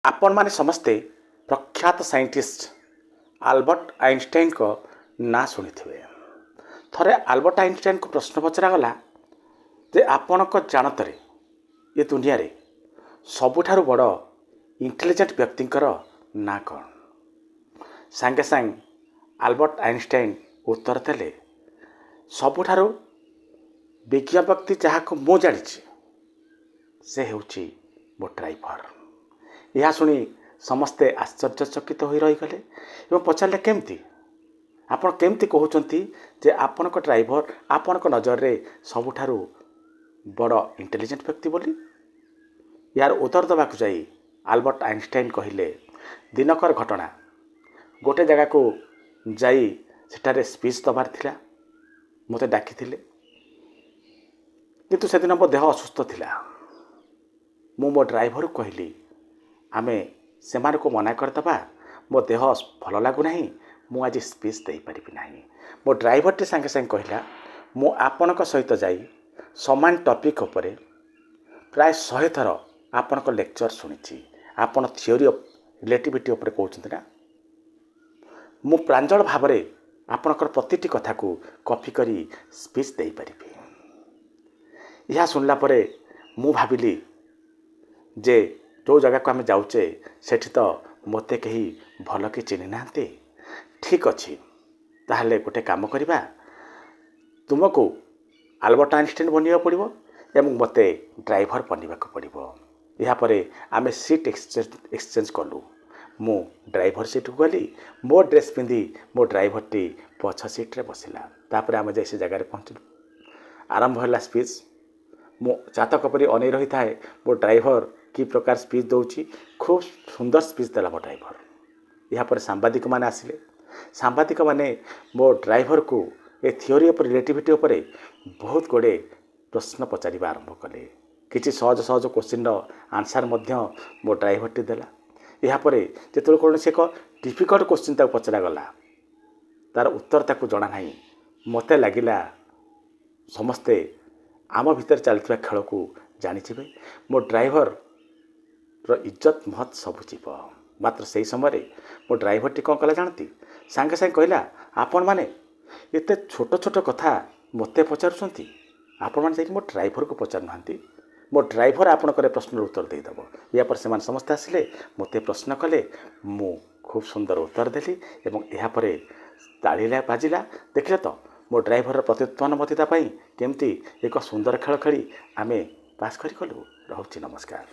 आपण माने समस्ते प्रख्यात साइंटिस्ट आल्बर्ट आइंस्टाइन को ना शुणी थे। थरे आल्बर्ट आइंस्टाइन को प्रश्न पचरागला जे आपण जानतरे ये दुनिया रे सबुठारु बड़ इंटेलिजेंट व्यक्तिंकर ना कौन। सांगे सांग आल्बर्ट आइंस्टाइन उत्तर देले सबुठारु विज्ञ व्यक्ति जहाँ मु जानी से हेउची मो ड्राइवर। यह शुणी समस्ते आश्चर्यचकित हो रहीगले एवं पचारे केमती आपण केमती कहते जे आपण ड्राइवर आपण नजर में सबुठारु बड़ इंटेलिजेंट व्यक्ति बोली। यार उत्तर देवाक जाई आल्बर्ट आइंस्टाइन कहले दिनकर घटना गोटे जगह को जाई सेठारे स्पीच दबार थिला मते डाकी थिले किंतु सेदिन मो देह असुस्थ थिला। मो ड्राइवर को कहली आमे सेमान को मना करदबा मो देह भल लगुना मु आज स्पीच दे पारिबि नाही। मो ड्राइवर टे सांगे सांगे कहला मु आपनक सहित जाई समान टॉपिक उपरे प्राय 100 थर आपनक लेक्चर सुनिछि। आपण थियोरी ऑफ रिलेटिविटी उपरे कहउछन्ते ना मु प्रांजल भाव में आपनकर प्रतिटी कथा को कॉपी करी स्पीच दे पारिबि। यह सुनला परे मु भाबिली जे जो जगह को आम जाऊे सेठी तो मते कहीं भल कि चिन्ह ना ठीक अच्छी ताहले गोटे काम करवा तुमको आल्बर्ट आइंस्टाइन बनवा पड़ो एवं मते ड्राइवर बनवा पड़ो। यापर आम सीट एक्सचेंज कलु मु ड्राइवर सीट को गली मो ड्रेस पिंधि मो ड्राइवर टी पछ सीट्रे बसला। तापर आम जा से जगार पहुँचलु आरंभ है स्पीच मो चातक परी अनै रही थाए मो ड्राइवर कि प्रकार स्पीच दौची खूब सुंदर स्पीच देला मो ड्राइवर। यापर सांबादिक माने आसिले सांबादिक माने मो ड्राइवर को ए थियोरी ऑफ रिलेटिविटी उपरे बहुत गुड़े प्रश्न पचारिबा आरंभ कले। किछि सहज सहज क्वेश्चन आंसर मध्य मो ड्राइवर टी देला। यापर जेतोल कोनोसी एक डिफिकल्ट क्वेश्चन ताको पचरा गला तार उत्तर ताको जणा नाही मते लागिला समस्ते आम भीतर चलता खेल को जानी मो ड्राइवर रो इज्जत महत सबू जीव। मात्र से समय मो ड्राइवर टी कौन कला जानती सांगे सांगे कहला आपण माने एते छोट छोट कथा मते पचारुछंती आपण माने मो ड्राइवर को पचार नांती मो ड्राइवर आपण करे प्रश्न उत्तर दे दबो। या पर से समस्त आसिले मते प्रश्न कले मु खूब सुंदर उत्तर देली एवं या परे तालीला बाजिला देखले तो मो ड्राइवर प्रत्युत्पन्नमतिता केमती एक सुंदर खेल खेली आमे पास करी गलु। रहुछि नमस्कार।